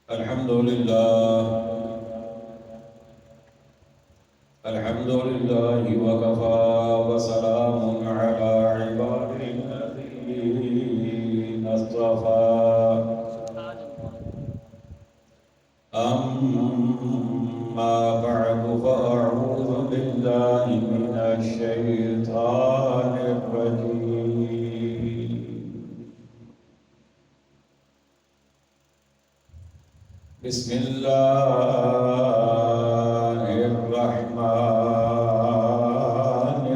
الحمد لله الحمد لله وكفى وسلام على عباده الذين اصطفى أما بعد فأعوذ بالله من الشيطان الرجيم بسم الله الرحمن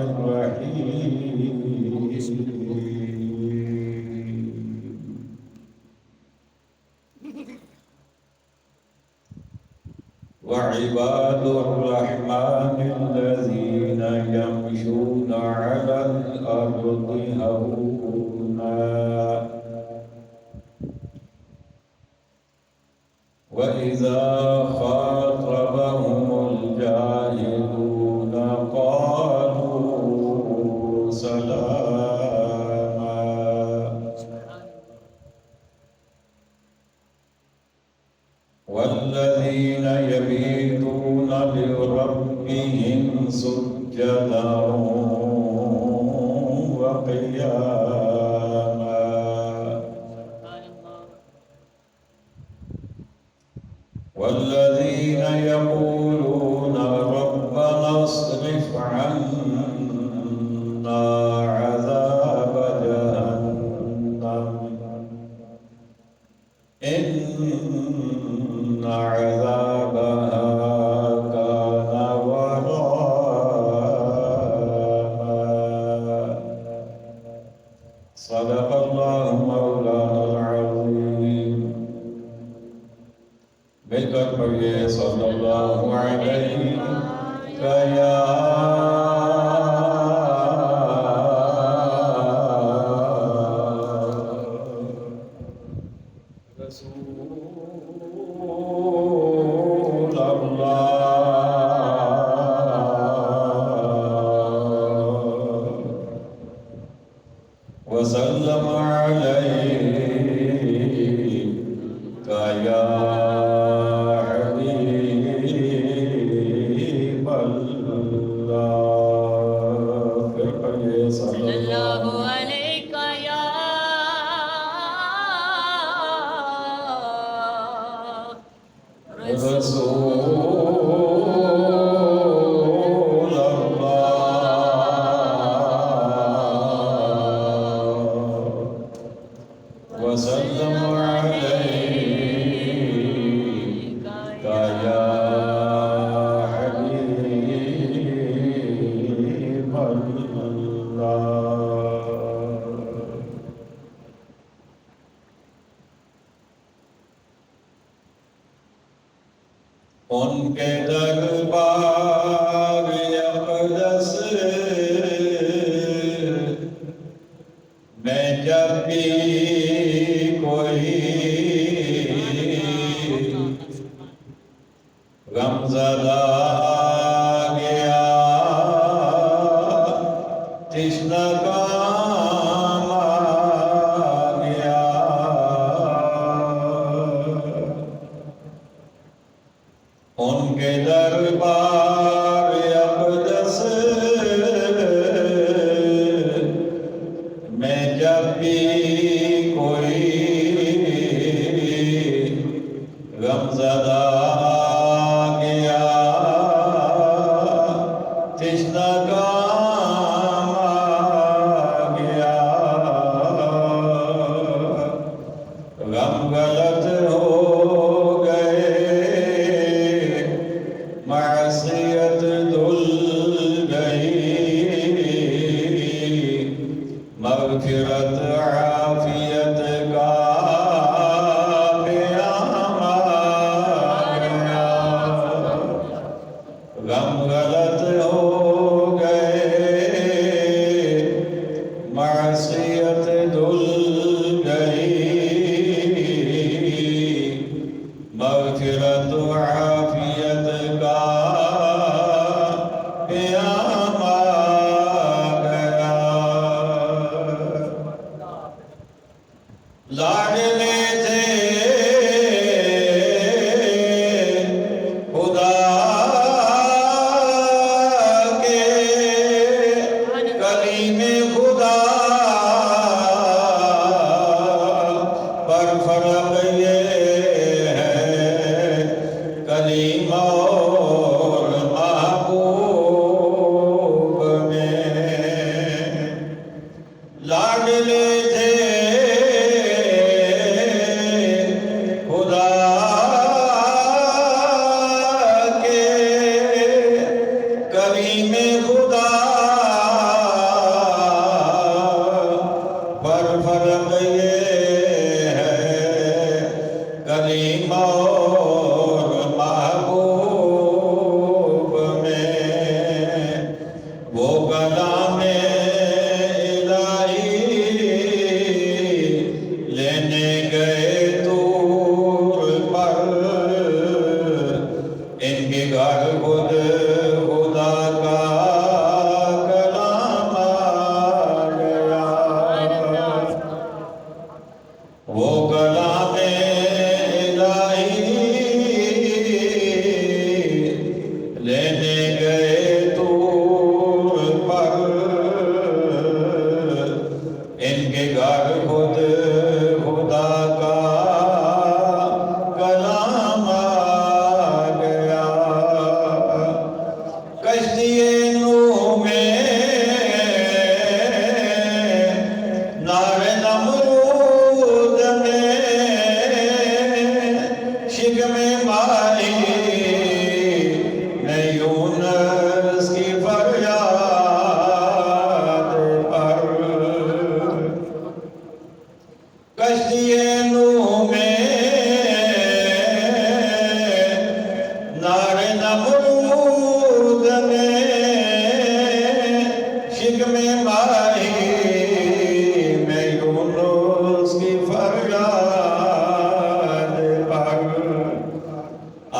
الرحيم وعباد الرحمن الذين يمشون على الأرض هونا وإذا خاطبهم الجاهلون قالوا سلاما والذين يبيتون لربهم سجدا وقياما والذين يقولون ربنا اصرف عنا عذاب جهنم إن عذابها كان غراما صدق الله مولانا العظيم مل کر پڑھیے صلی اللہ علیہ یا رسول اللہ وسلم علیہ یا ان کے دربار اقدس میں جب بھی کوئی غمزدہ آ گیا تشنہ کام آ گیا ان کے دربار اقدس میں جب بھی کوئی غمزدہ آ گیا تشنہ کام آ گیا غم غلط ہو معصیت دھل گئی مغفرت عافیت کا پیام آ گیا غم غلط ہو گئے معصیت دھل گئی مغفرت عافیت کا پیام آ گیا لاڈلے تھے کریم اور محبوب میں وہ کلام الہی لینے گئے طور پر، ان کے گھر خود خدا کا کلام آ گیا۔ وہ کلام الہی لینے گئے طور پر، ان کے گھر خود خدا کا کلام آ گیا۔ کشتی نوح میں نار نمرود میں شکم ماہی میں یونس کی فریاد پر، کشتی نوح میں نار نمرود میں شکم ماہی میں یونس کی فریاد پر،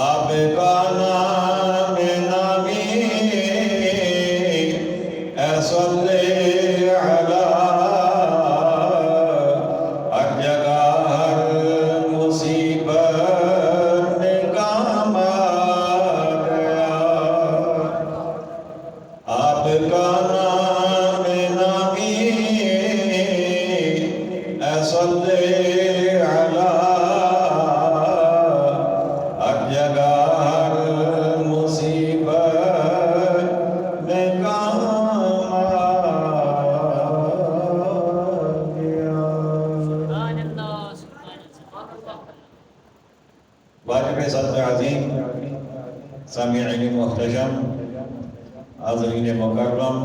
آپ کا نام نامی اے صلی علی، ہر جگہ ہر مصیبت میں کام آ گیا۔ آپ کا نام نامی اے صلی علی، ہر جگہ ہر مصیبت میں کام آ گیا۔ واجب صدر عظیم، سامعین محتشم، حاضرین مکرم،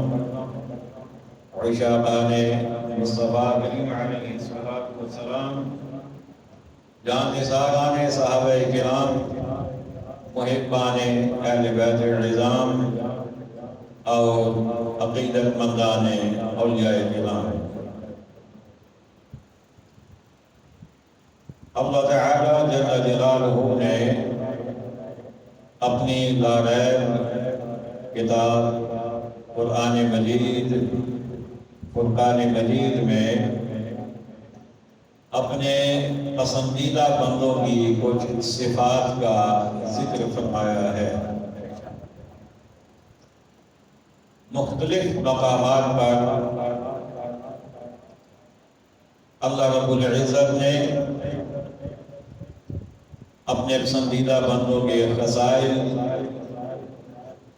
عشاقان مصطفیٰ کریم علیہ السلام، جان نثاران صحابہ کرام، محبان اہل بیت العظام اور عقیدت مندان اولیاء کرام، اللہ تعالی جل جلالہ نے اپنی لا ریب کتاب قرآن مجید، فرقان مجید میں اپنے پسندیدہ بندوں کی کچھ صفات کا ذکر فرمایا ہے۔ مختلف مقامات پر اللہ رب العزت نے اپنے پسندیدہ بندوں کے خصائل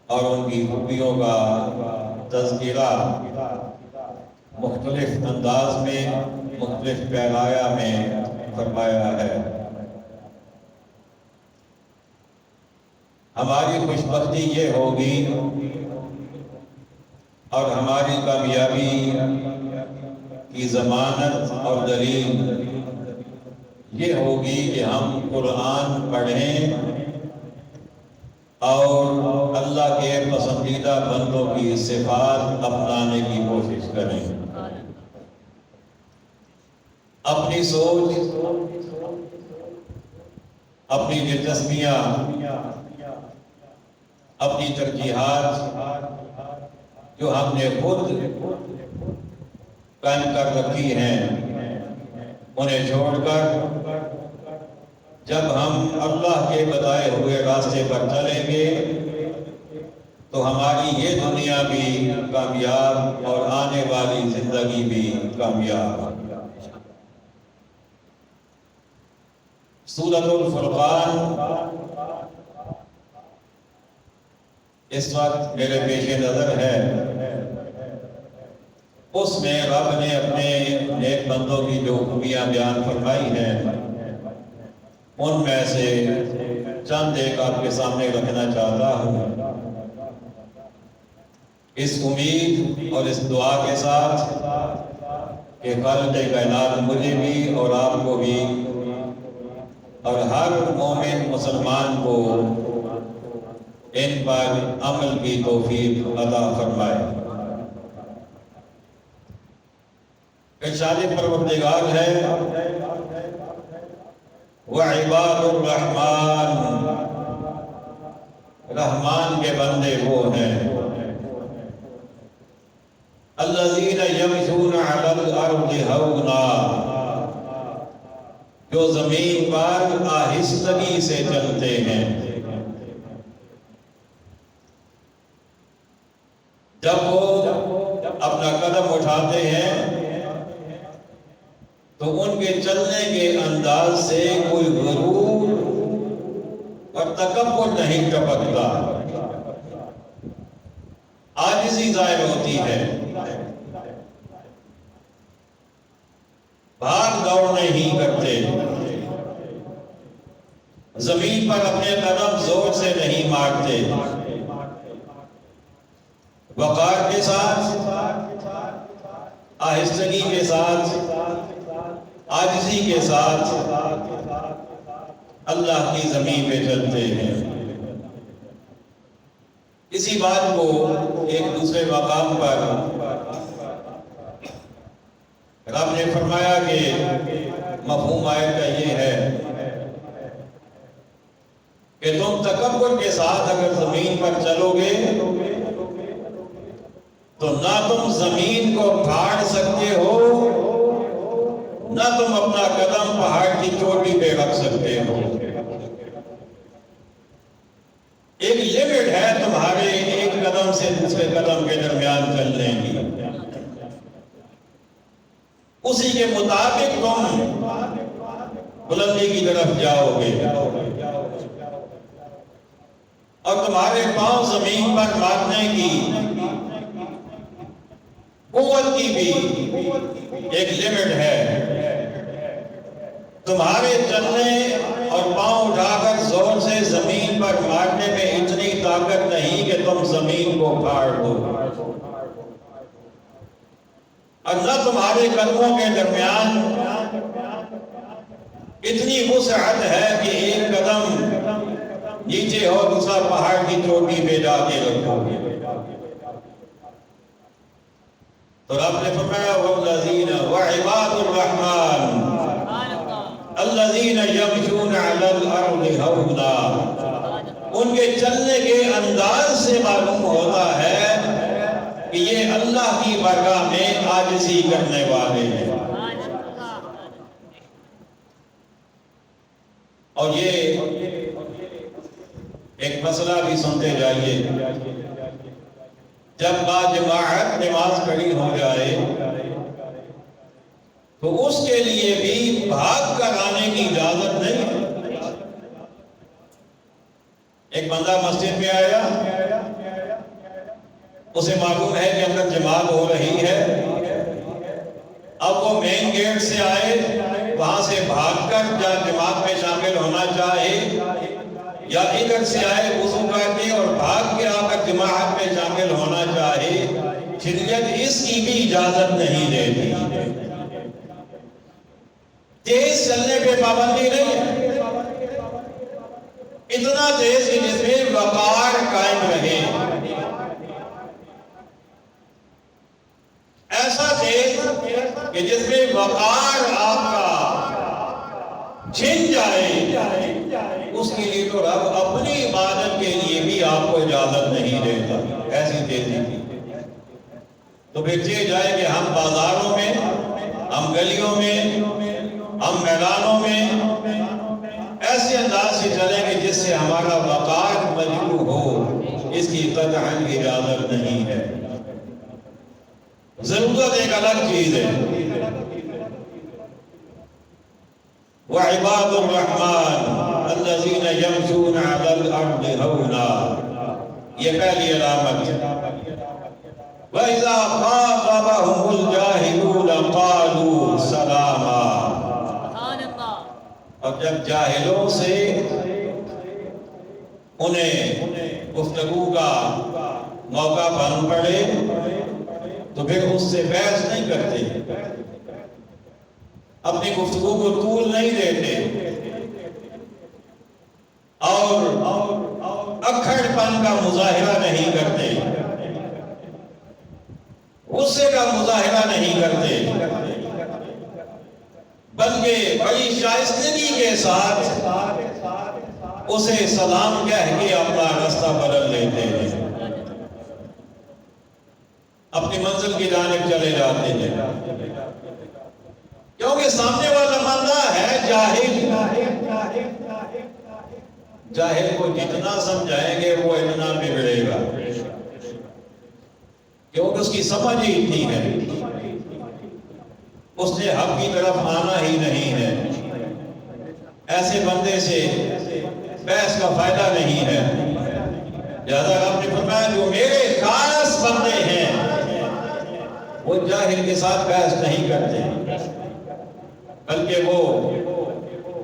اور ان کی خوبیوں کا تذکرہ مختلف انداز میں، مختلف پیغایا میں فرمایا ہے۔ ہماری خوش بختی یہ ہوگی اور ہماری کامیابی کی ضمانت اور دلیل یہ ہوگی کہ ہم قرآن پڑھیں اور اللہ کے پسندیدہ بندوں کی صفات اپنانے کی کوشش کریں۔ اپنی سوچ، اپنی دلچسپیاں، اپنی ترجیحات جو ہم نے خود قائم کر رکھی ہیں، انہیں چھوڑ کر جب ہم اللہ کے بتائے ہوئے راستے پر چلیں گے تو ہماری یہ دنیا بھی کامیاب اور آنے والی زندگی بھی کامیاب۔ سورۃ الفرقان اس وقت میرے پیش نظر ہے، اس میں رب نے اپنے نیک بندوں کی جو خوبیاں بیان فرمائی ہیں ان میں سے چند ایک آپ کے سامنے رکھنا چاہتا ہوں، اس امید اور اس دعا کے ساتھ کہ خالق کائنات مجھے بھی اور آپ کو بھی اور ہر مومن مسلمان کو ان پر عمل کی توفیق عطا فرمائے۔ ارشاد پروردگار ہے وَعِبَادُ الرَّحْمَنِ، رحمان کے بندے وہ ہیں الَّذِينَ يَمْشُونَ عَلَى الْأَرْضِ هَوْنًا، جو زمین پر آہستگی سے چلتے ہیں۔ جب وہ اپنا قدم اٹھاتے ہیں تو ان کے چلنے کے انداز سے کوئی غرور اور تکبر نہیں ٹپکتا، عاجزی ظاہر ہوتی ہے، بھاگ دوڑ نہیں کرتے، زمین پر اپنے قدم زور سے نہیں مارتے، وقار کے ساتھ، آہستگی کے ساتھ، عاجزی کے ساتھ اللہ کی زمین پہ چلتے ہیں۔ اسی بات کو ایک دوسرے مقام پر رب نے فرمایا کہ مفہوم آیت کا یہ ہے کہ تم تکبر کے ساتھ اگر زمین پر چلو گے تو نہ تم زمین کو پھاڑ سکتے ہو، نہ تم اپنا قدم پہاڑ کی چوٹی پہ رکھ سکتے ہو۔ ایک لمٹ ہے تمہارے ایک قدم سے دوسرے قدم کے درمیان چلنے کی، اسی کے مطابق تم بلندی کی طرف جاؤ گے، اور تمہارے پاؤں زمین پر مارنے کی قوت کی بھی ایک لمٹ ہے۔ تمہارے چلنے اور پاؤں اٹھا کر زور سے زمین پر مارنے میں اتنی طاقت نہیں کہ تم زمین کو پھاڑ دو، اور نہ تمہارے قدموں کے درمیان اتنی وسعت ہے کہ ایک قدم نیچے ہو دوسرا پہاڑ کی چوٹی پہ جا کے رکھو۔ تو رب نے فرمایا وَالَّذِينَ وَعِبَادُ الرَّحْمَنِ الَّذِينَ يَمْشُونَ عَلَى الْأَرْضِ هَوْنًا، ان کے چلنے کے انداز سے معلوم ہوتا ہے کہ یہ اللہ کی بارگاہ میں عاجزی کرنے والے ہیں۔ اور یہ ایک مسئلہ بھی سنتے جائیے، جب باجماعت نماز پڑھی ہو جائے تو اس کے لیے بھی بھاگ کر آنے کی اجازت نہیں ہے۔ ایک بندہ مسجد میں آیا، اسے معلوم ہے کہ اندر جماعت ہو رہی ہے، اب وہ مین گیٹ سے آئے، وہاں سے بھاگ کر جماعت میں شامل ہونا چاہے، یا ادھر سے آئے وضو کر کے اور بھاگ کے آ کر جماعت میں شامل ہونا چاہے، شریعت اس کی بھی اجازت نہیں دیتی۔ تیز چلنے پہ پابندی نہیں ہے، اتنا تیز کہ جس میں وقار قائم رہے، ایسا تیز کہ جس میں وقار آپ کا چھن جائے، اس کے لیے تو رب اپنی عبادت کے لیے بھی آپ کو اجازت نہیں دیتا، ایسی تیزی کی۔ تو پھر یہ جائے کہ ہم بازاروں میں، ہم گلیوں میں، ہم میدانوں میں ایسے انداز سے چلیں کہ جس سے ہمارا وقار مجروح ہو، اس کی قطعاً اجازت نہیں ہے۔ ضرورت ایک الگ چیز ہے۔ وَعِبَادُ الرَّحْمَنِ الَّذِينَ يَمْشُونَ عَلَى الْأَرْضِ هَوْنًا، یہ پہلی علامت ہے۔ وَإِذَا خَاطَبَهُمُ الْجَاهِلُونَ قَالُوا سَلَامًا، اور جب جاہلوں سے انہیں گفتگو کا موقع بن پڑے تو پھر اس سے بحث نہیں کرتے، اپنی گفتگو کو طول نہیں دیتے، پن کا مظاہرہ نہیں کرتے، غصے کا مظاہرہ نہیں کرتے، بلکہ بڑی شائستگی کے ساتھ اسے سلام کہہ کے اپنا راستہ بدل لیتے ہیں، اپنی منزل کی جانب چلے جاتے ہیں، کیونکہ سامنے والا بندہ ہے جاہل۔ جاہل کو جتنا سمجھائیں گے وہ اتنا بگڑے گا، کیونکہ اس کی سمجھ ہی اتنی ہے، اس نے حق کی طرف آنا ہی نہیں ہے۔ ایسے بندے سے بحث کا فائدہ نہیں ہے۔ لہذا آپ نے فرمایا جو میرے خاص بندے ہیں وہ جاہل کے ساتھ بحث نہیں کرتے، بلکہ وہ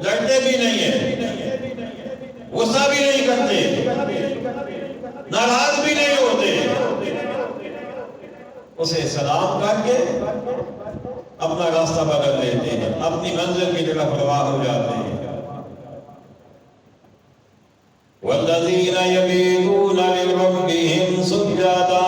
لڑتے بھی نہیں ہیں، غصہ بھی نہیں کرتے، ناراض بھی نہیں ہوتے، اسے سلام کر کے اپنا راستہ بدل لیتے ہیں، اپنی منزل کی طرف رواں ہو جاتے ہیں۔ وَالَّذِينَ يَبِيتُونَ لِرَبِّهِمْ سُجَّدًا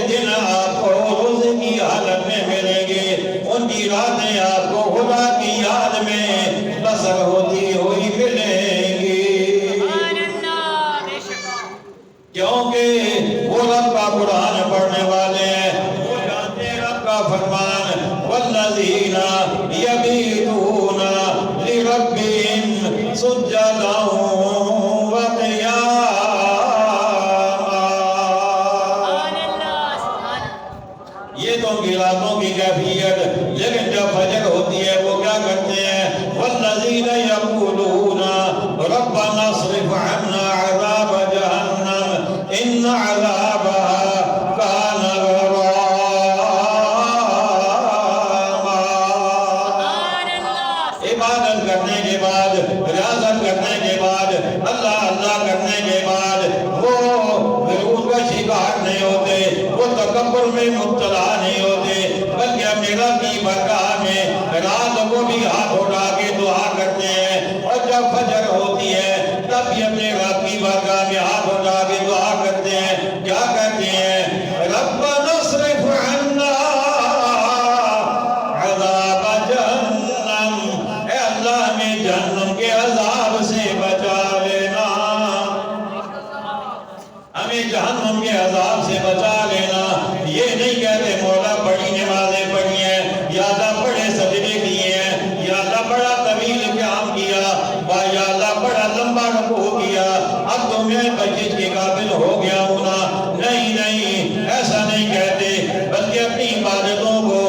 دن کیونکہ وہ رب کا قرآن پڑھنے والے ہیں، وہ جانتے ہیں رب کا فرمان والذین یبیتون لربہم سجدا وقیاما۔ یہ تو ان کی راتوں کی کیفیت، لیکن جب فجر ہوتی ہے وہ کیا کرتے ہیں؟ والذین یقولون ربنا اصرف عنا عذاب جہنم ان عذابها کان غراما۔ عبادت کرنے کے بعد، ریاضت کرنے کے بعد، اللہ اللہ کرنے کے بعد وہ غرور کا شکار نہیں ہوتے، وہ تکبر میں مبتلا نہیں ہوتے، بلکہ اپنے رب کی بارگاہ میں رات کو بھی ہاتھ اٹھا کے دعا کرتے ہیں، اور جب فجر ہوتی ہے تب بھی اپنے رب کی بارگاہ میں ہاتھ اٹھا کے دعا کرتے ہیں۔ کیا کہتے ہیں؟ ربنا اصرف عنا عذاب جہنم، اے اللہ ہمیں جہنم کے عذاب سے بچا لینا، ہمیں جہنم کے عذاب سے بچا لینا۔ یہ نہیں کہتے مولا بڑی نمازیں پڑھی ہیں، یا اللہ بڑے سجدے کیے ہیں، یا اللہ بڑا طویل قیام کیا، یا اللہ بڑا لمبا رکوع کیا، اب تو میں بخشش کے قابل ہو گیا ہوں نا۔ نہیں نہیں، ایسا نہیں کہتے، بلکہ اپنی عبادتوں کو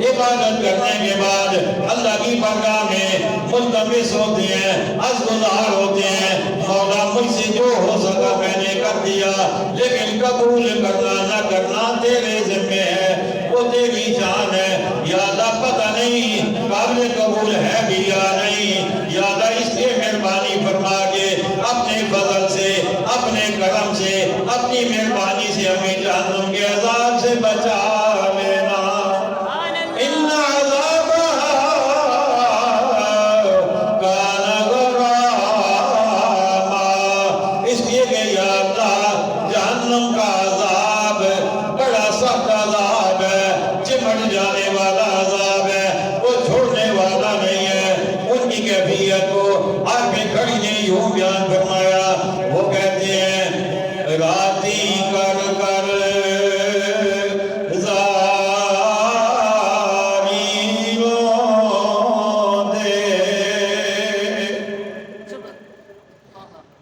عبادت کرنے کے بعد اللہ کی بارگاہ میں ملتمس ہوتے ہیں، عزگزار ہوتے ہیں، مولا مجھ سے جو ہو سکا میں نے کر دیا، لیکن قبول کرنا نہ کرنا تیرے ذمہ ہے، وہ تیری جان ہے، یا اللہ پتہ نہیں قابل قبول ہے بھی یا نہیں، یا اللہ اس لیے مہربانی فرما کے اپنے فضل سے، اپنے کرم سے، اپنی مہربانی سے ہمیں جہنم کے عذاب سے بچا لینا۔ ان عذابها کان غراما، اس لیے کہ یا اللہ جہنم کا عذاب بڑا سخت عذاب ہے، چمٹ جانے والا عذاب ہے، وہ چھوڑنے والا نہیں ہے۔ ان کی کیفیت کو آج میں کھڑی نے یوں بیان فرمایا، وہ کہتے ہیں راتی کر کر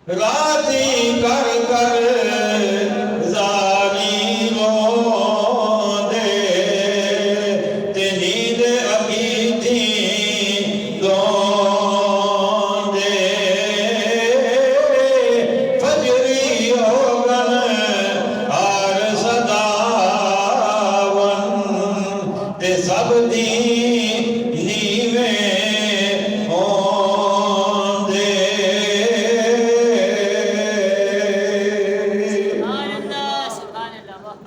راتی کر کر زاری رو دے، تے نیند اکی تھی دون دے، فجری ہوگن آر صداون، تے سب دی نیویں ہون دے۔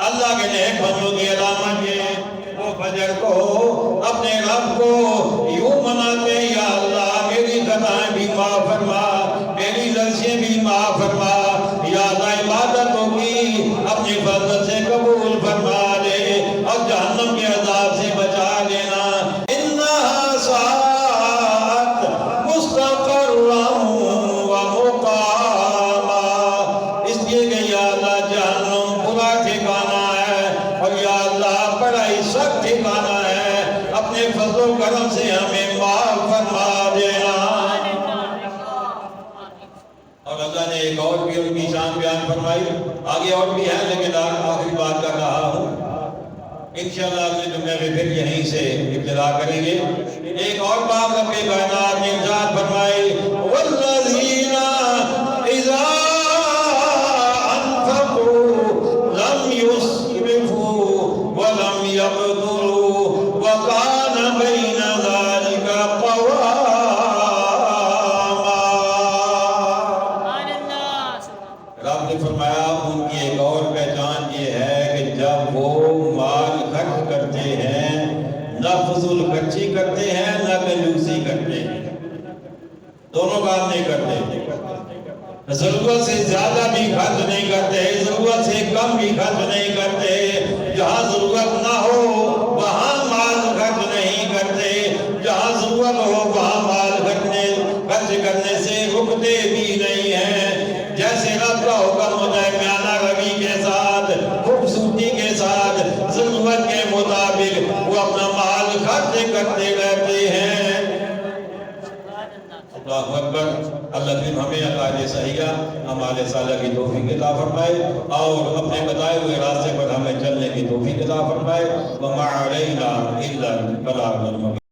اللہ کے نیک بندوں کی علامت یہ، وہ فجر کو اپنے رب کو یوں مناتے، یا اللہ میری خطائیں بھی معاف فرما، میری لفظیں بھی معاف فرما، یا اللہ عبادتوں کی اپنے فضل سے قبول فرما لے، اور جہنم کے عذاب سے بچا لینا۔ انہا ساعت مستقرا و مقاما، اس لیے کہ یا اللہ جہنم برا ٹھکانہ ہے، اور یا اللہ بڑا ہی سخت ٹھکانہ ہے، اپنے فضل و کرم سے ہمیں معاف فرما دینا۔ اور اللہ نے ایک اور بھی ان کی شان بیان فرمائی، آگے اور بھی ہے لیکن آخری بات کا کہا ہوں، انشاءاللہ اگلے جمعے میں پھر یہیں سے ابتدا کریں گے۔ ایک اور بات رب کائنات نے ارشاد فرمائی، والذین اذا لم يسرفوا ولم يقتروا وكان بين ذلك قواما۔ رب نے فرمایا ان کی ایک اور پہچان یہ ہے کہ جب وہ مال خرچ کرتے ہیں نہ فضول خرچی کرتے ہیں نہ کنجوسی کرتے ہیں، دونوں کام نہیں کرتے، ضرورت سے زیادہ بھی خرچ نہیں کرتے، ضرورت سے کم بھی خرچ نہیں کرتے، جہاں ضرورت نہ ہو وہاں مال خرچ نہیں کرتے، جہاں ضرورت ہو وہاں مال خرچ کرنے سے رکتے بھی نہیں ہیں۔ جیسے رب کا حکم ہوتا ہے میانہ روی باتیں کرتے رہتے ہیں۔ اللہ اکبر۔ اللہ پھر ہمیں عقائد صحیحہ اعمال صالحہ کی توفیق عطا فرمائے اور اپنے بتائے ہوئے راستے پر ہمیں چلنے کی توفیق عطا فرمائے۔ وما علینا الا البلاغ المبین۔